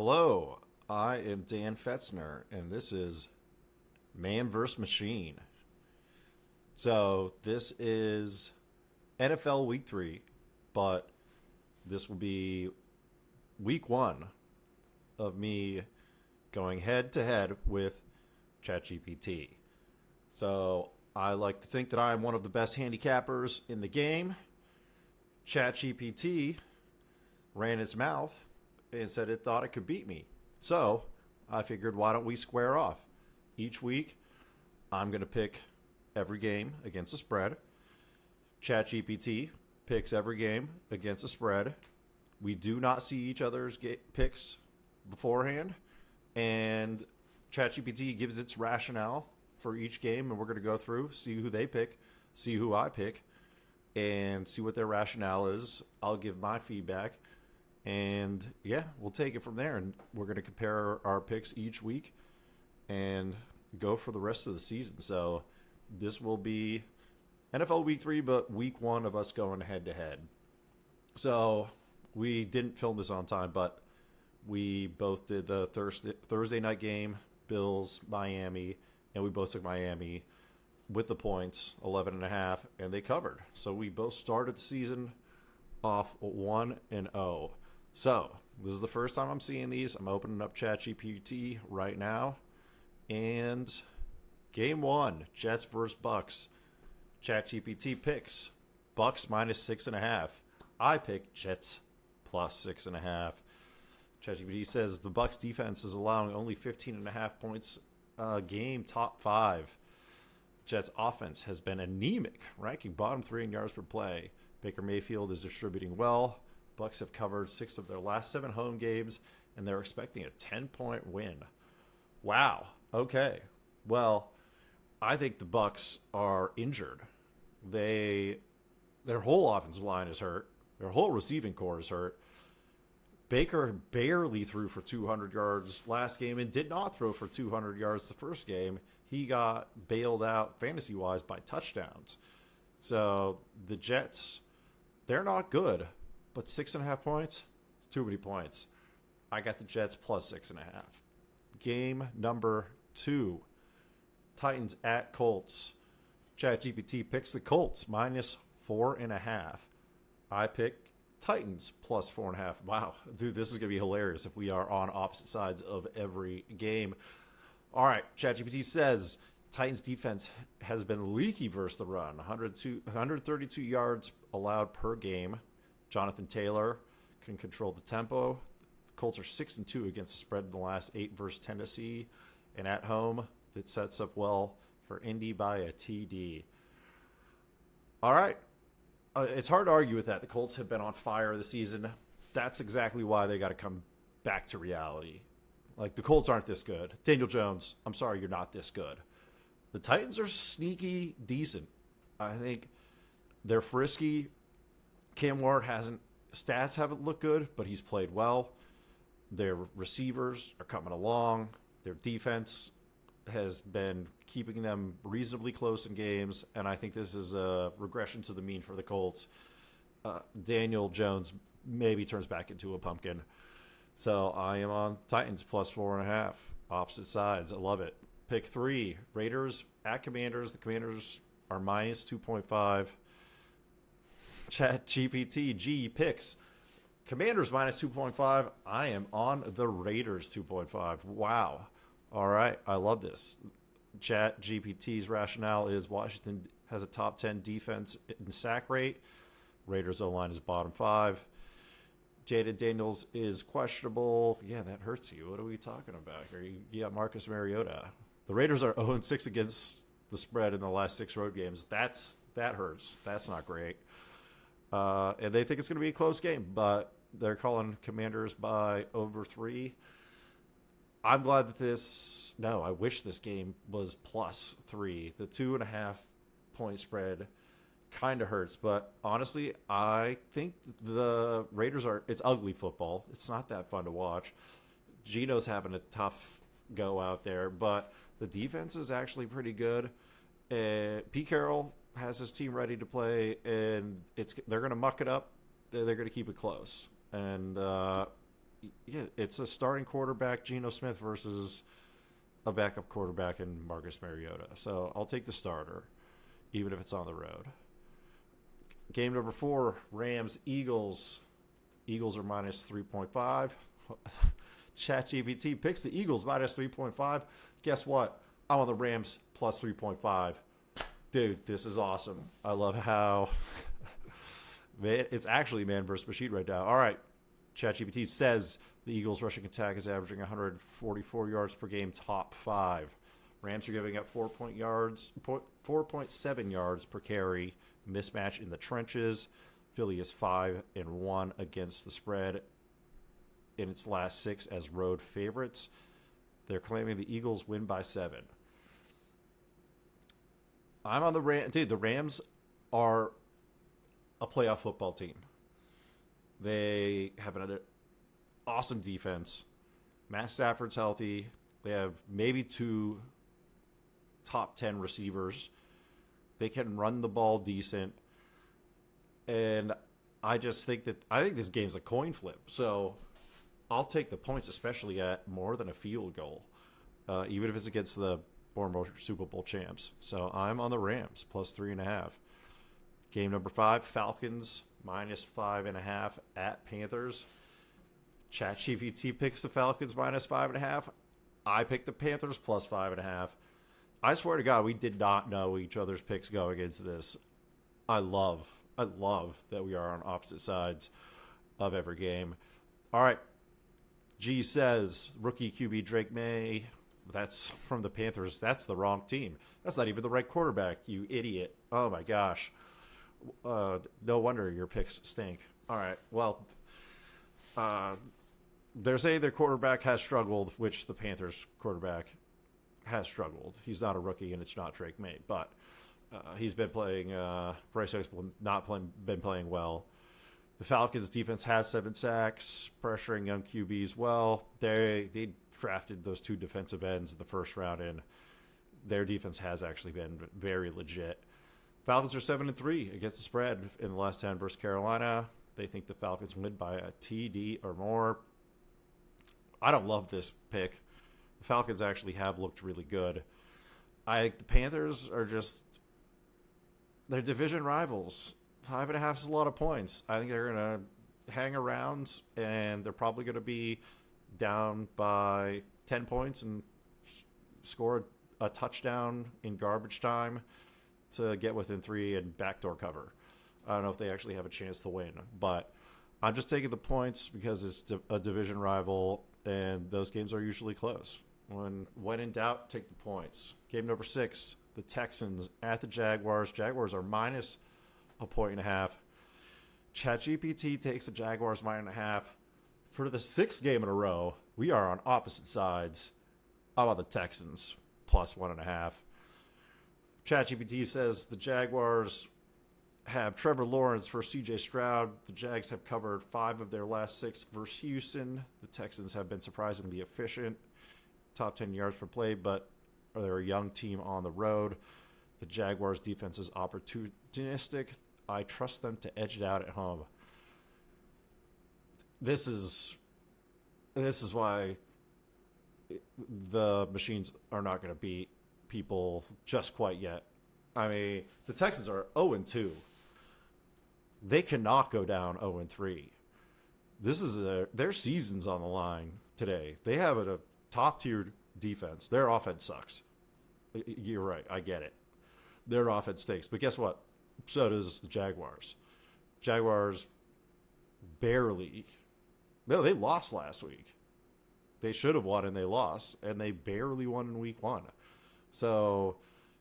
Hello, I am Dan Fetzner, and this is Man vs. Machine. So, this is NFL Week 3, but this will be Week 1 of me going head to head with ChatGPT. So, I like to think that I am one of the best handicappers in the game. ChatGPT ran its mouth and said it thought it could beat me. So I figured, why don't we square off? Each week, I'm going to pick every game against the spread. ChatGPT picks every game against the spread. We do not see each other's picks beforehand. And ChatGPT gives its rationale for each game, and we're going to go through, see who they pick, see who I pick, and see what their rationale is. I'll give my feedback. And yeah, we'll take it from there. And we're going to compare our picks each week and go for the rest of the season. So this will be NFL Week 3, but Week 1 of us going head to head. So we didn't film this on time, but we both did the Thursday night game, Bills, Miami, and we both took Miami with the points, 11.5, and they covered. So we both started the season off 1-0. So, this is the first time I'm seeing these. I'm opening up ChatGPT right now. And game 1, Jets versus Bucks. ChatGPT picks Bucks minus 6.5. I pick Jets plus 6.5. ChatGPT says the Bucks defense is allowing only 15.5 points a game, top 5. Jets offense has been anemic, ranking bottom 3 in yards per play. Baker Mayfield is distributing well. Bucks have covered 6 of their last 7 home games, and they're expecting a 10-point win. Wow. Okay. Well, I think the Bucks are injured. Their whole offensive line is hurt. Their whole receiving core is hurt. Baker barely threw for 200 yards last game and did not throw for 200 yards the first game. He got bailed out fantasy-wise by touchdowns. So the Jets, they're not good. But 6.5 points, it's too many points. I got the Jets plus 6.5. Game number 2, Titans at Colts. ChatGPT picks the Colts minus 4.5. I pick Titans plus 4.5. Wow, dude, this is gonna be hilarious if we are on opposite sides of every game. All right, ChatGPT says Titans defense has been leaky versus the run. 132 yards allowed per game. Jonathan Taylor can control the tempo. The Colts are 6-2 against the spread in the last 8 versus Tennessee. And at home, it sets up well for Indy by a TD. All right. It's hard to argue with that. The Colts have been on fire this season. That's exactly why they got to come back to reality. Like, the Colts aren't this good. Daniel Jones, I'm sorry, you're not this good. The Titans are sneaky decent. I think they're frisky. Cam Ward stats haven't looked good, but he's played well. Their receivers are coming along. Their defense has been keeping them reasonably close in games, and I think this is a regression to the mean for the Colts. Daniel Jones maybe turns back into a pumpkin. So I am on Titans plus 4.5. Opposite sides. I love it. Pick 3, Raiders at Commanders. The Commanders are minus 2.5. ChatGPT G picks Commanders minus 2.5. I am on the Raiders 2.5. Wow. All right. I love this. ChatGPT's rationale is Washington has a top 10 defense in sack rate. Raiders O-line is bottom 5. Jaden Daniels is questionable. Yeah, that hurts you. What are we talking about here? You got Marcus Mariota. The Raiders are 0-6 against the spread in the last 6 road games. That hurts. That's not great. And they think it's going to be a close game, but they're calling Commanders by over 3. I'm glad that I wish this game was plus 3. The 2.5 point spread kind of hurts, but honestly, I think the Raiders it's ugly football. It's not that fun to watch. Geno's having a tough go out there, but the defense is actually pretty good. Pete Carroll has his team ready to play, and they're going to muck it up. They're going to keep it close, and Yeah, it's a starting quarterback, Geno Smith, versus a backup quarterback in Marcus Mariota. So I'll take the starter, even if it's on the road. Game number 4, Rams, Eagles. Eagles are minus 3.5. ChatGPT picks the Eagles minus 3.5. Guess what? I'm on the Rams plus 3.5. Dude, this is awesome. I love how it's actually man versus machine right now. All right. ChatGPT says the Eagles' rushing attack is averaging 144 yards per game, top 5. Rams are giving up 4.7 yards per carry, mismatch in the trenches. Philly is 5-1 against the spread in its last 6 as road favorites. They're claiming the Eagles win by 7. I'm on the Rams. Dude, the Rams are a playoff football team. They have an awesome defense. Matt Stafford's healthy. They have maybe 2 top 10 receivers. They can run the ball decent. And I think this game's a coin flip. So I'll take the points, especially at more than a field goal, even if it's against the former Super Bowl champs. So I'm on the Rams plus 3.5. Game number 5, Falcons minus 5.5 at Panthers. ChatGPT picks the Falcons minus 5.5. I picked the Panthers plus 5.5. I swear to God, we did not know each other's picks going into this. I love that we are on opposite sides of every game. All right. G says rookie QB Drake May. That's from the Panthers. That's the wrong team. That's not even the right quarterback, you idiot. Oh, my gosh. No wonder your picks stink. All right. Well, they're saying their quarterback has struggled, which the Panthers quarterback has struggled. He's not a rookie, and it's not Drake May. But he's been playing Bryce Young's been playing well. The Falcons' defense has 7 sacks, pressuring young QBs well. They drafted those 2 defensive ends in the first round, and their defense has actually been very legit. Falcons are 7-3 against the spread in the last 10 versus Carolina. They think the Falcons win by a TD or more. I don't love this pick. The Falcons actually have looked really good. I think the Panthers are they're division rivals. 5.5 is a lot of points. I think they're going to hang around, and they're probably going to be down by 10 points and score a touchdown in garbage time to get within 3 and backdoor cover. I don't know if they actually have a chance to win, but I'm just taking the points because it's a division rival, and those games are usually close. When in doubt, take the points. Game number 6, the Texans at the Jaguars. Jaguars are minus a 1.5. ChatGPT takes the Jaguars -1.5. For the 6th game in a row, we are on opposite sides. I'm on the Texans plus 1.5. ChatGPT says the Jaguars have Trevor Lawrence for C.J. Stroud. The Jags have covered 5 of their last 6 versus Houston. The Texans have been surprisingly efficient, top 10 yards per play, but they're a young team on the road. The Jaguars' defense is opportunistic. I trust them to edge it out at home. This is why the machines are not going to beat people just quite yet. I mean, the Texans are 0-2. They cannot go down 0-3. This is their season's on the line today. They have a top-tier defense. Their offense sucks. You're right. I get it. Their offense stinks. But guess what? So does the Jaguars. Jaguars barely. No, they lost last week. They should have won, and they lost. And they barely won in week 1. So,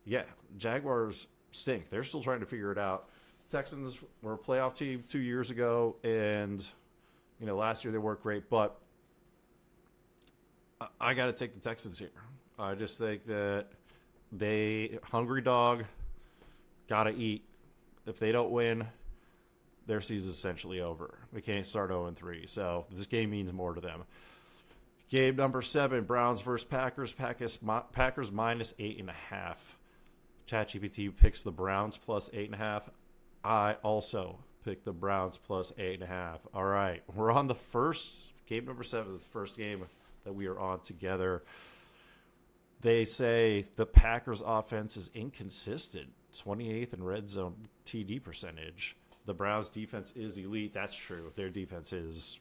yeah, Jaguars stink. They're still trying to figure it out. Texans were a playoff team 2 years ago, and, last year they worked great. But I got to take the Texans here. I just think that hungry dog, got to eat. If they don't win, their season's essentially over. They can't start 0-3. So this game means more to them. Game number 7, Browns versus Packers. Packers minus 8.5. ChatGPT picks the Browns plus 8.5. I also picked the Browns plus 8.5. All right, we're on the first Game number 7 is the first game that we are on together. They say the Packers offense is inconsistent, 28th in red zone TD percentage. The Browns defense is elite. That's true. Their defense is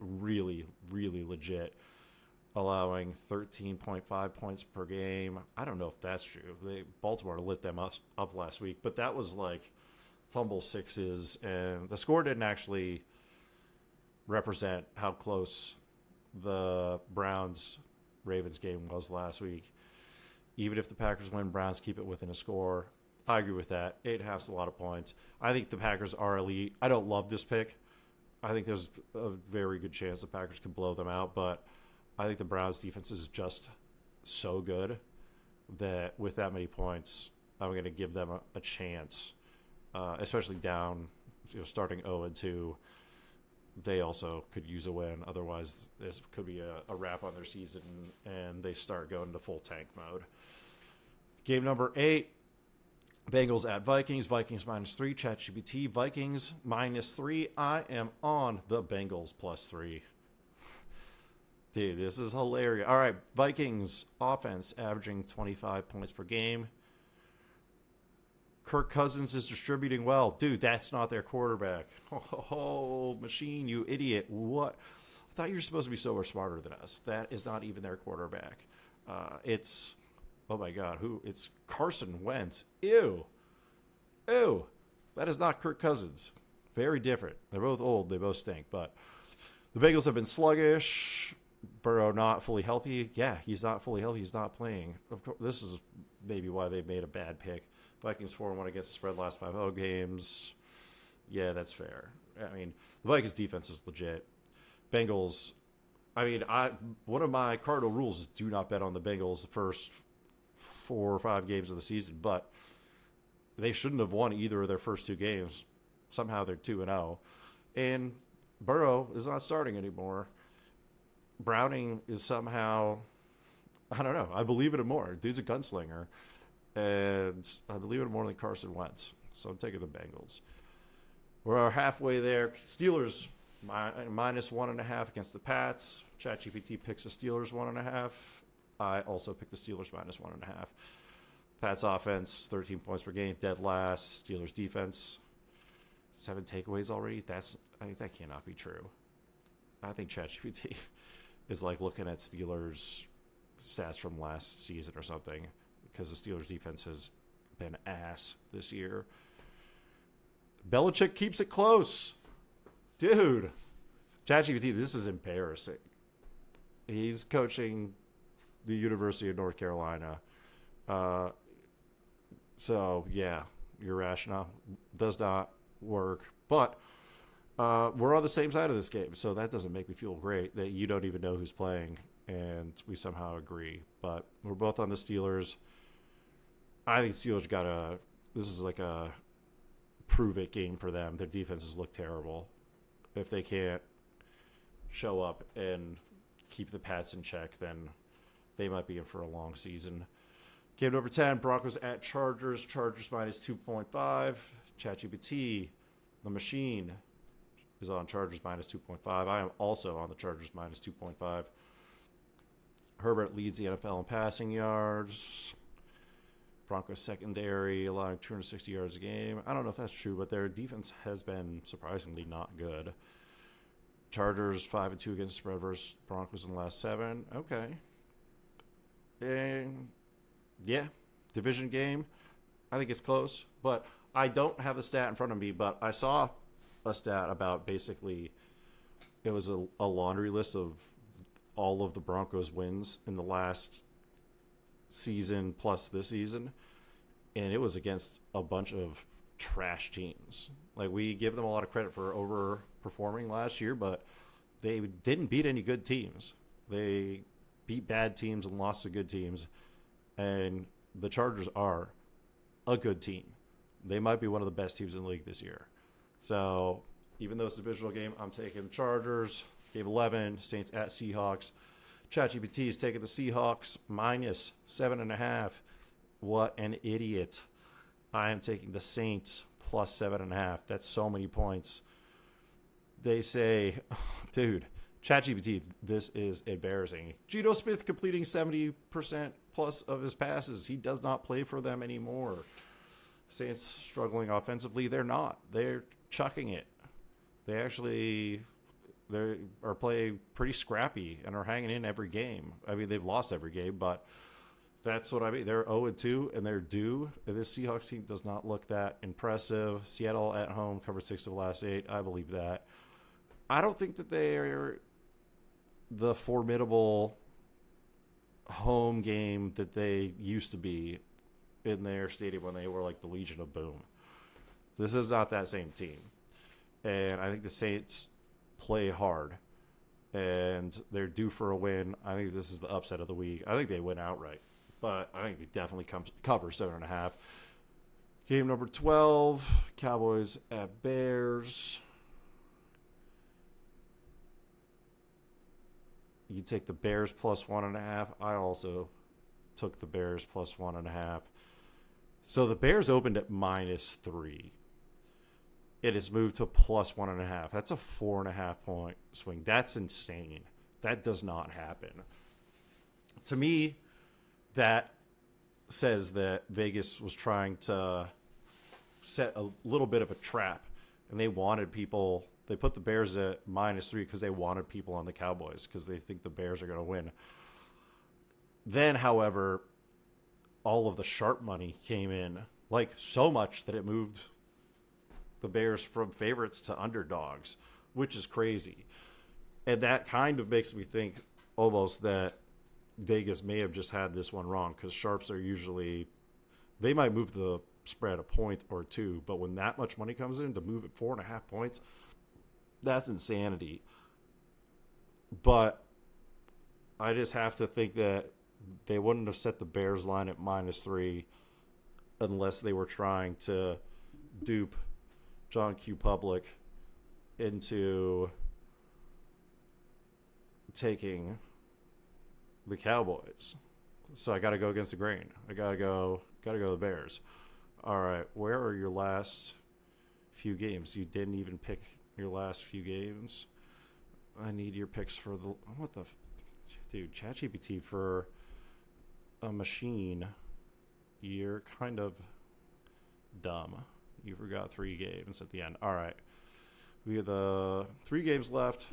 really, really legit, allowing 13.5 points per game. I don't know if that's true. Baltimore lit them up last week, but that was like fumble sixes, and the score didn't actually represent how close the Browns-Ravens game was last week. Even if the Packers win, Browns keep it within a score. I agree with that. 8.5 is a lot of points. I think the Packers are elite. I don't love this pick. I think there's a very good chance the Packers can blow them out, but I think the Browns' defense is just so good that with that many points, I'm going to give them a chance, especially down, starting 0-2. They also could use a win. Otherwise, this could be a wrap on their season, and they start going into full tank mode. Game number 8, Bengals at Vikings. Vikings -3. ChatGPT. Vikings -3. I am on the Bengals +3. Dude, this is hilarious. All right, Vikings offense averaging 25 points per game. Kirk Cousins is distributing well. Dude, that's not their quarterback. Oh, machine, you idiot. What? I thought you were supposed to be so much smarter than us. That is not even their quarterback. It's, oh my God, who? It's Carson Wentz. Ew. Ew. That is not Kirk Cousins. Very different. They're both old. They both stink. But the Bengals have been sluggish. Burrow not fully healthy. Yeah, he's not fully healthy. He's not playing. Of course, this is maybe why they made a bad pick. Vikings 4-1 against the spread last 5 home games. Yeah, that's fair. I mean, the Vikings defense is legit. Bengals, I mean, one of my cardinal rules is do not bet on the Bengals the first 4 or 5 games of the season, but they shouldn't have won either of their first 2 games. Somehow they're 2-0. And Burrow is not starting anymore. Browning is somehow, I don't know, I believe in him more. Dude's a gunslinger. And I believe it more than Carson Wentz. So I'm taking the Bengals. We're halfway there. Steelers -1.5 against the Pats. ChatGPT picks the Steelers 1.5. I also picked the Steelers -1.5. Pats offense, 13 points per game, dead last. Steelers defense, 7 takeaways already. That cannot be true. I think ChatGPT is like looking at Steelers stats from last season or something, because the Steelers defense has been ass this year. Belichick keeps it close. Dude. ChatGPT, this is embarrassing. He's coaching the University of North Carolina. So, yeah, your rationale does not work. But we're on the same side of this game, so that doesn't make me feel great that you don't even know who's playing, and we somehow agree. But we're both on the Steelers. I think Steelers this is like a prove-it game for them. Their defenses look terrible. If they can't show up and keep the Pats in check, then they might be in for a long season. Game number 10, Broncos at Chargers. Chargers -2.5. ChatGPT, the machine, is on Chargers -2.5. I am also on the Chargers -2.5. Herbert leads the NFL in passing yards. Broncos secondary allowing 260 yards a game. I don't know if that's true, but their defense has been surprisingly not good. Chargers 5-2 against the spread versus Broncos in the last 7. Okay. And yeah, division game. I think it's close, but I don't have the stat in front of me, but I saw a stat about basically it was a laundry list of all of the Broncos wins in the last season plus this season, and it was against a bunch of trash teams. Like, we give them a lot of credit for overperforming last year, but they didn't beat any good teams. They beat bad teams and lost to good teams, and the Chargers are a good team. They might be one of the best teams in the league this year. So even though it's a divisional game, I'm taking Chargers. Game 11, Saints at Seahawks. ChatGPT is taking the Seahawks -7.5. What an idiot. I am taking the Saints +7.5. That's so many points. They say, dude, ChatGPT, this is embarrassing. Geno Smith completing 70% plus of his passes. He does not play for them anymore. Saints struggling offensively. They're not. They're chucking it. They are playing pretty scrappy and are hanging in every game. I mean, they've lost every game, but that's what I mean. They're 0-2 and they're due. This Seahawks team does not look that impressive. Seattle at home covered 6 of the last 8. I believe that. I don't think that they are the formidable home game that they used to be in their stadium when they were like the Legion of Boom. This is not that same team. And I think the Saints play hard. And they're due for a win. I think this is the upset of the week. I think they win outright. But I think they definitely cover 7.5. Game number 12, Cowboys at Bears. You take the Bears plus 1.5. I also took the Bears plus 1.5. So the Bears opened at -3. It has moved to plus 1.5. That's a 4.5 point swing. That's insane. That does not happen. To me, that says that Vegas was trying to set a little bit of a trap, and they wanted people. They put the Bears at -3 because they wanted people on the Cowboys because they think the Bears are going to win. Then, however, all of the sharp money came in, like so much that it moved the Bears from favorites to underdogs, which is crazy. And that kind of makes me think almost that Vegas may have just had this one wrong because sharps are usually, they might move the spread a point or two, but when that much money comes in to move it 4.5 points, that's insanity. But I just have to think that they wouldn't have set the Bears line at -3 unless they were trying to dupe John Q. Public into taking the Cowboys. So I got to go against the grain. I got to go the Bears. All right, where are your last few games? You didn't even pick your last few games. I need your picks for the dude, ChatGPT for a machine. You're kind of dumb. You forgot 3 games at the end. All right. We have the 3 games left.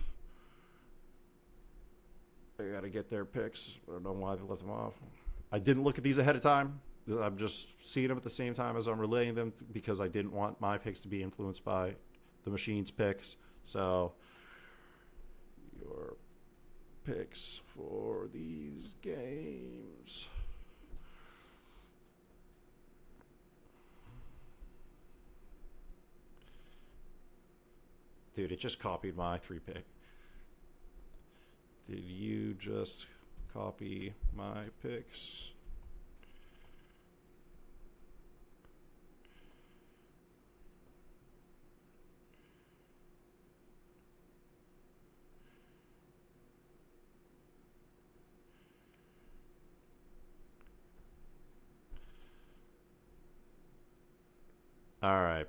They got to get their picks. I don't know why they left them off. I didn't look at these ahead of time. I'm just seeing them at the same time as I'm relaying them because I didn't want my picks to be influenced by the machine's picks. So, your picks for these games. Dude, it just copied my 3 pick. Did you just copy my picks? All right.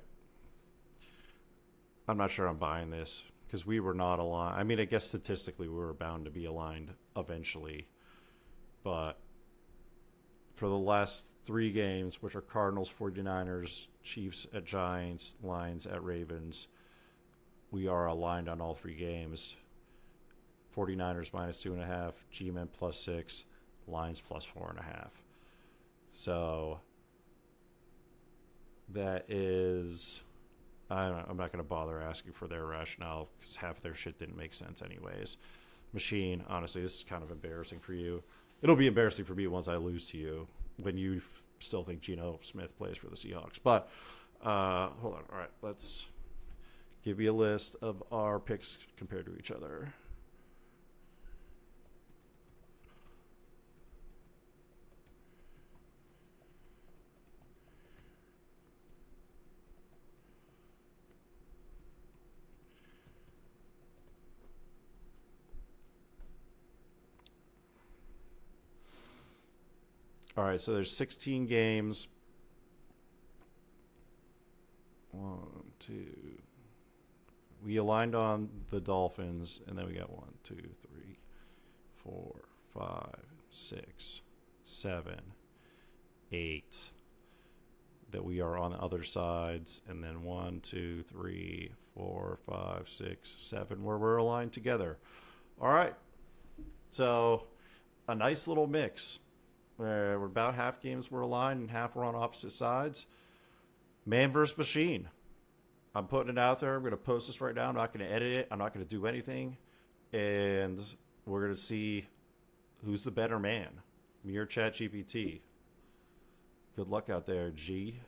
I'm not sure I'm buying this because we were not aligned. I mean, I guess statistically we were bound to be aligned eventually. But for the last 3 games, which are Cardinals, 49ers, Chiefs at Giants, Lions at Ravens, we are aligned on all 3 games. 49ers -2.5, G-Men +6, Lions +4.5. So that is, I'm not going to bother asking for their rationale because half of their shit didn't make sense anyways. Machine, honestly, this is kind of embarrassing for you. It'll be embarrassing for me once I lose to you when you still think Geno Smith plays for the Seahawks. But hold on. All right, let's give you a list of our picks compared to each other. All right, so there's 16 games. 1, 2, We aligned on the Dolphins, and then we got 1, 2, 3, 4, 5, 6, 7, 8. That we are on the other sides, and then 1, 2, 3, 4, 5, 6, 7, where we're aligned together. All right. So a nice little mix. Where we're about half games we're aligned and half we're on opposite sides. Man versus machine. I'm putting it out there. I'm going to post this right now. I'm not going to edit it. I'm not going to do anything. And we're going to see who's the better man, me or ChatGPT. Good luck out there, G.